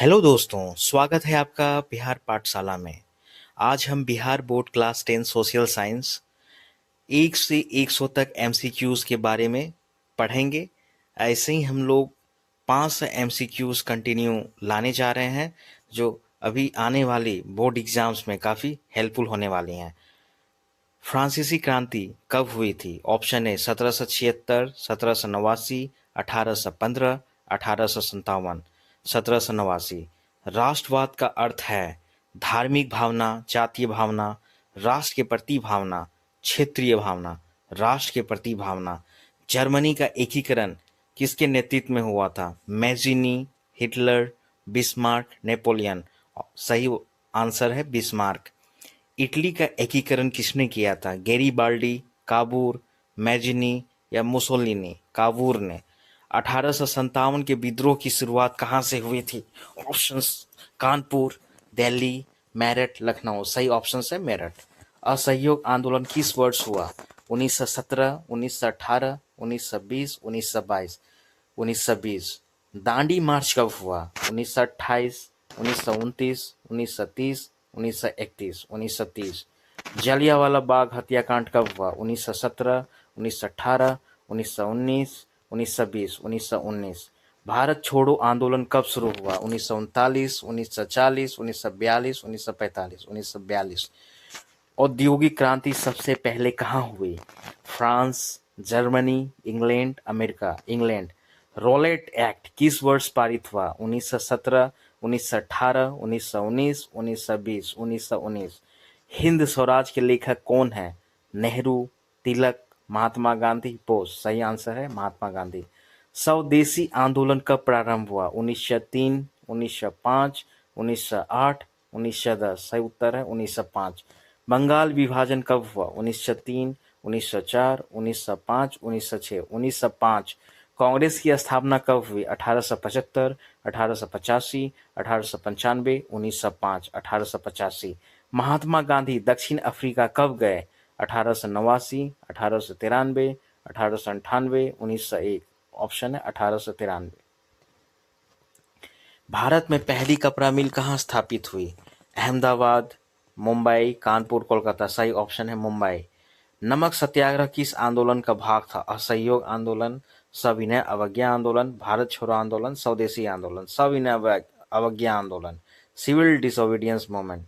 Hello दोस्तों, स्वागत है आपका बिहार पाठशाला में। आज हम Bihar board class 10 social science 1 से 100 तक एमसीक्यूज के बारे में पढ़ेंगे। ऐसे ही हम लोग 5 एमसीक्यूज कंटिन्यू लाने जा रहे हैं जो अभी आने वाली बोर्ड एग्जाम्स में काफ़ी हेल्पफुल होने वाली हैं। फ्रांसीसी क्रांति कब हुई थी? Option A 1776, 1789, 1815, 1857। 1789। राष्ट्रवाद का अर्थ है धार्मिक भावना, जातीय भावना, राष्ट्र के प्रति भावना, क्षेत्रीय भावना, राष्ट्र के प्रति भावना। जर्मनी का एकीकरण किसके नेतृत्व में हुआ था? Mazzini, Hitler, Bismarck, Napoleon. सही आंसर है बिस्मार्क। इटली का एकीकरण किसने किया था? गैरीबाल्डी, काबूर, मैजिनी या मुसोलिनी? काबूर ने। 1857 के विद्रोह की शुरुआत कहाँ से हुई थी? ऑप्शंस: कानपुर, दिल्ली, मेरठ, लखनऊ। सही ऑप्शन है मेरठ। असहयोग आंदोलन किस वर्ष हुआ? 1917, 1918, 1920, 1922। 1920। दांडी मार्च कब हुआ? 1928, 1929, 1930, 1931। 1930। जलियांवाला बाग हत्याकांड कब हुआ? 1917, 1918, 1919, 1920, 1919। भारत छोड़ो आंदोलन कब शुरू हुआ? 1939, 1940, 1942, 1945। 1942। औद्योगिक क्रांति सबसे पहले कहाँ हुई? France, Germany, England, America. England. Rowlatt act किस वर्ष पारित हुआ? 1917, 1918, 1919, 1920, 1919। हिंद स्वराज के लेखक कौन है? नेहरू, तिलक, महात्मा गांधी, बोस। सही आंसर है महात्मा गांधी। स्वदेशी आंदोलन कब प्रारंभ हुआ? 1903, 1905, 1908, 1910। सही उत्तर है 1905। बंगाल विभाजन कब हुआ? 1903, 1904, 1905, 1906। 1905। कांग्रेस की स्थापना कब हुई? 1875, 1885, 1895, 1905। 1885। महात्मा गांधी दक्षिण अफ्रीका कब गए? 1889, 1893, 1898, 1901। ऑप्शन है 1893। भारत में पहली कपड़ा मिल कहाँ स्थापित हुई? अहमदाबाद, मुंबई, कानपुर, कोलकाता। सही ऑप्शन है मुंबई। नमक सत्याग्रह किस आंदोलन का भाग था? असहयोग आंदोलन, सविनय अवज्ञा आंदोलन, भारत छोड़ो आंदोलन, स्वदेशी आंदोलन। सविनय अवज्ञा आंदोलन, सिविल डिसोबीडियंस मूवमेंट।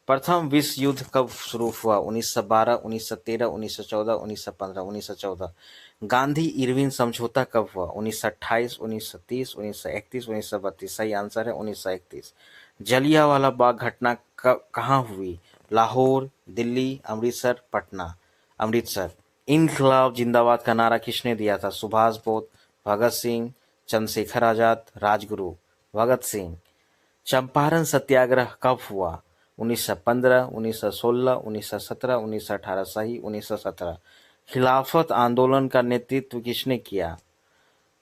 प्रथम विश्व युद्ध कब शुरू हुआ? 1912, 1913, 1914, 1915। 1914। गांधी इरविन समझौता कब हुआ? 1928, 1930, 1931, 1932। सही आंसर है 1931। जलियांवाला बाग घटना कहाँ हुई? लाहौर, दिल्ली, अमृतसर, पटना। अमृतसर। इनकलाब जिंदाबाद का नारा किसने दिया था? सुभाष बोस, भगत सिंह, चंद्रशेखर आजाद, राजगुरु। भगत सिंह। चंपारण सत्याग्रह कब हुआ? 1915, 1916, 1917, 1918। सही 1917। खिलाफत आंदोलन का नेतृत्व किसने किया?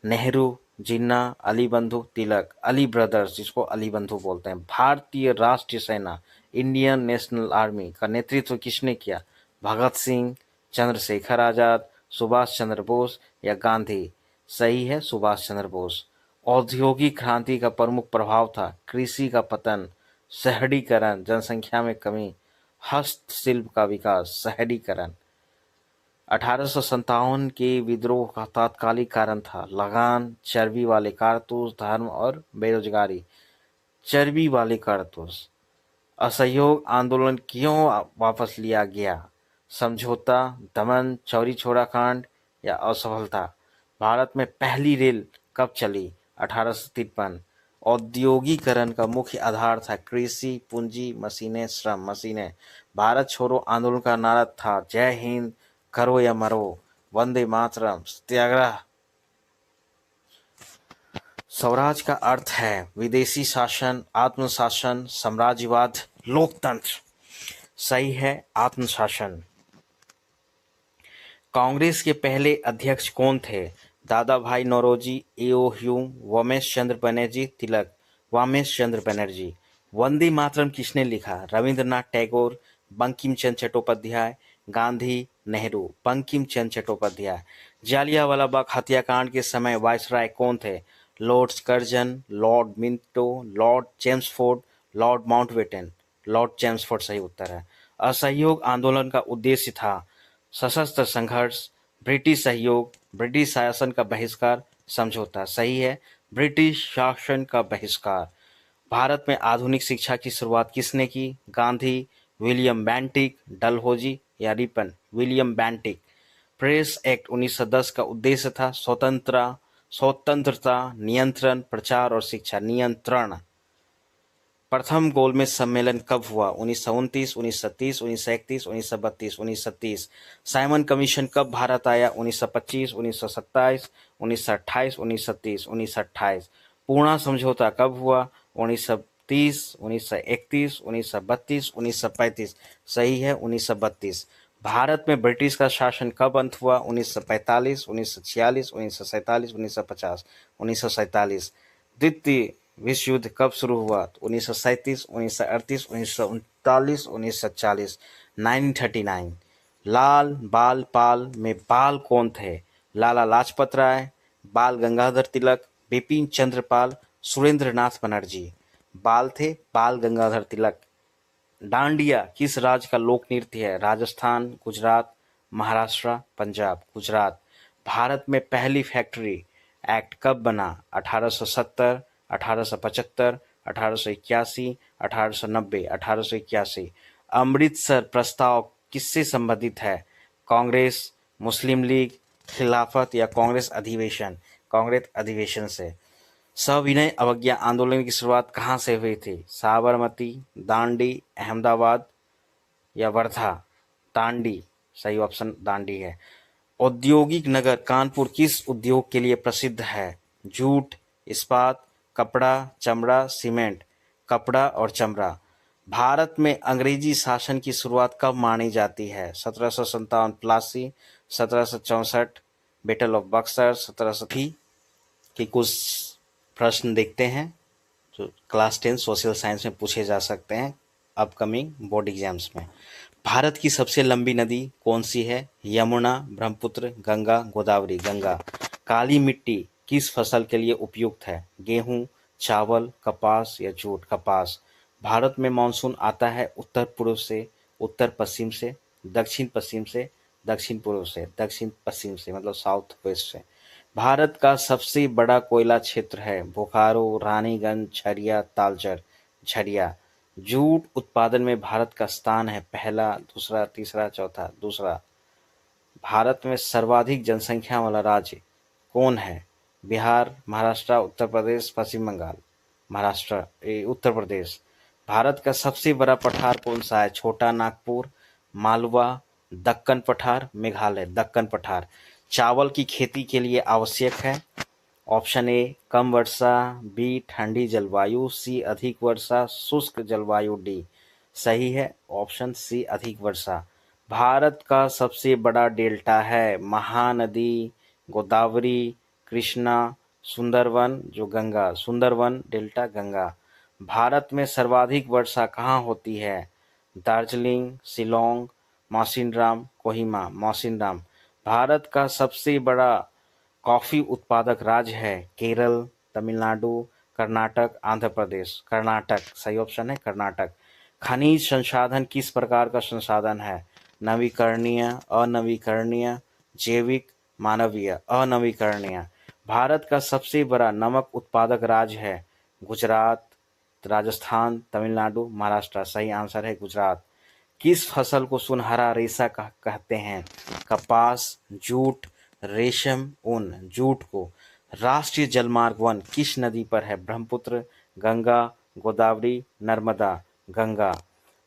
नेहरू, जिन्ना, अली बंधु, तिलक। अली ब्रदर्स, जिसको अली बंधु बोलते हैं। भारतीय राष्ट्रीय सेना, इंडियन नेशनल आर्मी का नेतृत्व किसने किया? भगत सिंह, चंद्रशेखर आजाद, सुभाष चंद्र बोस या गांधी? सही है सुभाष चंद्र बोस। औद्योगिक क्रांति का प्रमुख प्रभाव था कृषि का पतन, शहरीकरण, जनसंख्या में कमी, हस्तशिल्प का विकास। शहरीकरण। 1857 के विद्रोह का तात्कालिक कारण था लगान, चर्बी वाले कारतूस, धर्म और बेरोजगारी। चर्बी वाले कारतूस। असहयोग आंदोलन क्यों वापस लिया गया? समझौता, दमन, चौरी चौरा कांड या असफलता? भारत में पहली रेल कब चली? 1853। औद्योगिकरण का मुख्य आधार था कृषि, पूंजी, मशीनें, श्रम। मशीनें। भारत छोड़ो आंदोलन का नारा था जय हिंद, करो या मरो, वंदे मातरम, सत्याग्रह। स्वराज का अर्थ है विदेशी शासन, आत्मशासन, साम्राज्यवाद, लोकतंत्र। सही है आत्मशासन। कांग्रेस के पहले अध्यक्ष कौन थे? दादा भाई नौरोजी, एओ ह्यूम, वमेश चंद्र बनर्जी, तिलक। वमेश चंद्र बनर्जी। वंदे मातरम किसने लिखा? रविंद्रनाथ टैगोर, बंकिम चंद्र चट्टोपाध्याय, गांधी, नेहरू। बंकिम चंद्र चट्टोपाध्याय। जालियांवाला बाग हत्याकांड के समय वायसराय कौन थे? Lord Curzon, Lord Minto, Lord Chelmsford, Lord Mountbatten. Lord Chelmsford सही उत्तर है। असहयोग आंदोलन का उद्देश्य था सशस्त्र संघर्ष, ब्रिटिश सहयोग, ब्रिटिश शासन का बहिष्कार, समझौता। सही है, ब्रिटिश शासन का बहिष्कार। भारत में आधुनिक शिक्षा की शुरुआत किसने की? गांधी, विलियम बेंटिक, डलहौजी या Ripon? William Bentinck. Press act 1910 का उद्देश्य था स्वतंत्रता, नियंत्रण, प्रचार और शिक्षा। नियंत्रण। प्रथम गोलमेज सम्मेलन कब हुआ? 1929, 1930, 1931, 1932, 1930। साइमन कमीशन कब भारत आया? 1925, 1927, 1928, 1930, 1928। पूर्णा समझौता कब हुआ? 1930, 1931, 1932, 1935। सही है, 1932। भारत में ब्रिटिश का शासन कब अंत हुआ? 1945, 1946, 1947, 1950, 1947। द्वितीय विश्व युद्ध कब शुरू हुआ? 1937, 1938, 1939, 1940। 1939। लाल बाल पाल में बाल कौन थे? लाला लाजपत राय, बाल गंगाधर तिलक, बिपिन चंद्र पाल, सुरेंद्र नाथ बनर्जी। बाल थे बाल गंगाधर तिलक। डांडिया किस राज्य का लोक नृत्य है? राजस्थान, गुजरात, महाराष्ट्र, पंजाब। गुजरात। भारत में पहली फैक्ट्री एक्ट कब बना? 1870, 1875, 1881, 1890, 1881। अमृतसर प्रस्ताव किससे संबंधित है? कांग्रेस, मुस्लिम लीग, खिलाफत या कांग्रेस अधिवेशन? कांग्रेस अधिवेशन से। सविनय अवज्ञा आंदोलन की शुरुआत कहाँ से हुई थी? साबरमती, दांडी, अहमदाबाद या वर्धा? दांडी। सही ऑप्शन दांडी है। औद्योगिक नगर कानपुर किस उद्योग के लिए प्रसिद्ध है? जूट, इस्पात, कपड़ा, चमड़ा, सीमेंट। कपड़ा और चमड़ा। भारत में अंग्रेजी शासन की शुरुआत कब मानी जाती है? 1757 प्लासी, 1764 बैटल ऑफ बक्सर, 1700 की कुछ प्रश्न देखते हैं जो क्लास 10 सोशल साइंस में पूछे जा सकते हैं अपकमिंग बोर्ड एग्जाम्स में। भारत की सबसे लंबी नदी कौन सी है? यमुना, ब्रह्मपुत्र, गंगा, गोदावरी। गंगा। काली मिट्टी किस फसल के लिए उपयुक्त है? गेहूं, चावल, कपास या जूट? कपास। भारत में मानसून आता है उत्तर पूर्व से, उत्तर पश्चिम से, दक्षिण पश्चिम से, दक्षिण पूर्व से, दक्षिण पश्चिम से मतलब साउथ वेस्ट से। भारत का सबसे बड़ा कोयला क्षेत्र है? बोकारो, रानीगंज, झरिया, तालचर। झरिया। जूट उत्पादन में भारत का स्थान है? पहला, दूसरा, तीसरा, चौथा? दूसरा। भारत में सर्वाधिक जनसंख्या वाला राज्य कौन है? बिहार, महाराष्ट्र, उत्तर प्रदेश, पश्चिम बंगाल। महाराष्ट्र, उत्तर प्रदेश। भारत का सबसे बड़ा पठार कौन सा है? छोटा नागपुर, मालवा, दक्कन पठार, मेघालय। दक्कन पठार। चावल की खेती के लिए आवश्यक है? Option A come Varsha, B ठंडी जलवायु, सी अधिक वर्षा, शुष्क जलवायु, डी। सही है ऑप्शन सी अधिक वर्षा। भारत का सबसे बड़ा डेल्टा है? महानदी, गोदावरी, कृष्णा, सुंदरवन जो गंगा। सुंदरवन डेल्टा गंगा। भारत में सर्वाधिक वर्षा कहाँ होती है? दार्जिलिंग, शिलोंग, मौसिनराम, कोहिमा। मौसिनराम। भारत का सबसे बड़ा कॉफी उत्पादक राज्य है? केरल, तमिलनाडु, कर्नाटक, आंध्र प्रदेश। कर्नाटक। सही ऑप्शन है कर्नाटक। खनिज संसाधन किस प्रकार का संसाधन है? नवीकरणीय, अनवीकरणीय, जैविक, मानवीय। अनवीकरणीय। भारत का सबसे बड़ा नमक उत्पादक राज्य है? गुजरात, राजस्थान, तमिलनाडु, महाराष्ट्र। सही आंसर है गुजरात। किस फसल को सुनहरा रेशा कहते हैं? कपास, जूट, रेशम, ऊन। जूट को। राष्ट्रीय जलमार्ग 1 किस नदी पर है? ब्रह्मपुत्र, गंगा, गोदावरी, नर्मदा। गंगा।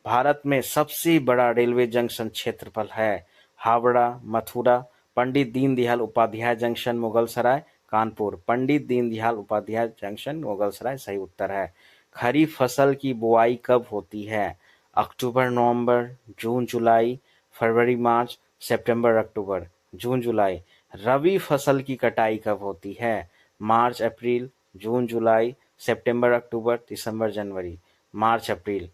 भारत में सबसे बड़ा रेलवे जंक्शन क्षेत्रफल है? हावड़ा, मथुरा, पंडित दीनदयाल उपाध्याय जंक्शन, मुगलसराय, कानपुर। पंडित दीनदयाल उपाध्याय जंक्शन, मुगलसराय सही उत्तर है। खरीफ फसल की बुआई कब होती है? अक्टूबर, नवंबर, जून, जुलाई, फरवरी, मार्च, सितंबर, अक्टूबर। जून, जुलाई। रबी फसल की कटाई कब होती है? मार्च, अप्रैल, जून, जुलाई, सितंबर, अक्टूबर, दिसंबर, जनवरी। मार्च, अप्रैल।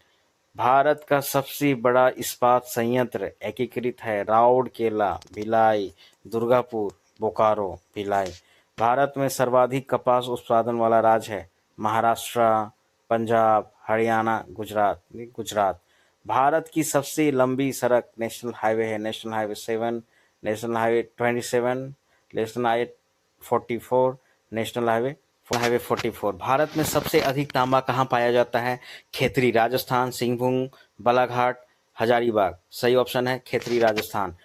भारत का सबसे बड़ा इस्पात संयंत्र एकीकृत है? राउरकेला, भिलाई, दुर्गापुर, बोकारो। भिलाई। भारत में सर्वाधिक कपास उत्पादन वाला राज्य है महाराष्ट्र, पंजाब, हरियाणा, गुजरात। गुजरात। भारत की सबसे लंबी सड़क नेशनल हाईवे है national highway 7, national highway 27, national highway 44, national highway 44। Bharat में सबसे अधिक तांबा कहाँ पाया जाता है? खेतरी, राजस्थान, सिंहभूम, बालाघाट, हजारीबाग। सही ऑप्शन है खेतरी, राजस्थान।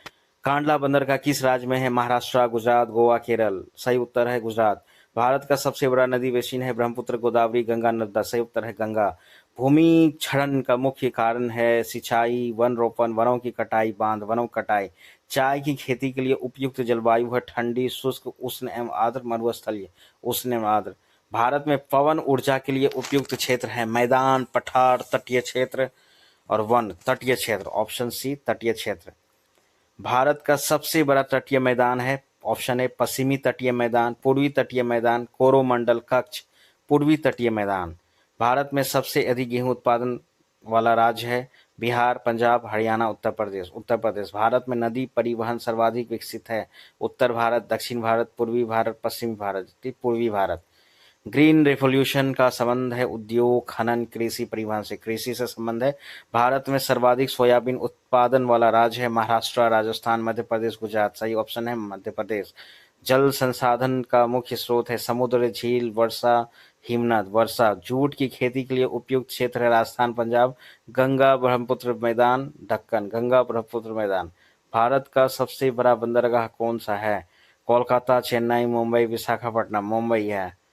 कांडला बंदरगाह किस राज्य में है? महाराष्ट्र, गुजरात, गोवा, केरल। सही उत्तर है गुजरात। भारत का सबसे बड़ा नदी बेसिन है ब्रह्मपुत्र, गोदावरी, गंगा, नर्मदा। सही उत्तर है गंगा। भूमि क्षरण का मुख्य कारण है सिंचाई, वन रोपण, वनों की कटाई, बांध, वनों की कटाई। चाय की खेती के लिए उपयुक्त जलवायु है ठंडी, शुष्क, उष्ण एवं आर्द्र, मरुस्थलीय। उष्ण एवं आर्द्र। भारत में पवन ऊर्जा के लिए उपयुक्त क्षेत्र है मैदान, पठार, तटीय क्षेत्र और वन। तटीय क्षेत्र, ऑप्शन सी तटीय क्षेत्र। भारत का सबसे बड़ा तटीय मैदान है, ऑप्शन ए पश्चिमी तटीय मैदान, पूर्वी तटीय मैदान, कोरोमंडल कच्छ। पूर्वी तटीय मैदान। भारत में सबसे अधिक गेहूं उत्पादन वाला राज्य है बिहार, पंजाब, हरियाणा, उत्तर प्रदेश। उत्तर प्रदेश। भारत में नदी परिवहन सर्वाधिक विकसित है उत्तर भारत, दक्षिण भारत, पूर्वी भारत, पश्चिमी भारत। पूर्वी भारत। ग्रीन रेवोल्यूशन का संबंध है उद्योग, खनन, कृषि, परिवहन से। कृषि से संबंध है। भारत में सर्वाधिक सोयाबीन उत्पादन वाला राज्य है महाराष्ट्र, राजस्थान, मध्य प्रदेश, गुजरात। सही ऑप्शन है मध्य प्रदेश। जल संसाधन का मुख्य स्रोत है समुद्र, झील, वर्षा, हिमनद। वर्षा। जूट की खेती के लिए उपयुक्त क्षेत्र है राजस्थान, पंजाब, गंगा ब्रह्मपुत्र मैदान, दक्कन। गंगा ब्रह्मपुत्र मैदान। भारत का सबसे बड़ा बंदरगाह कौन सा है? कोलकाता, चेन्नई, मुंबई, विशाखापट्टनम। मुंबई है।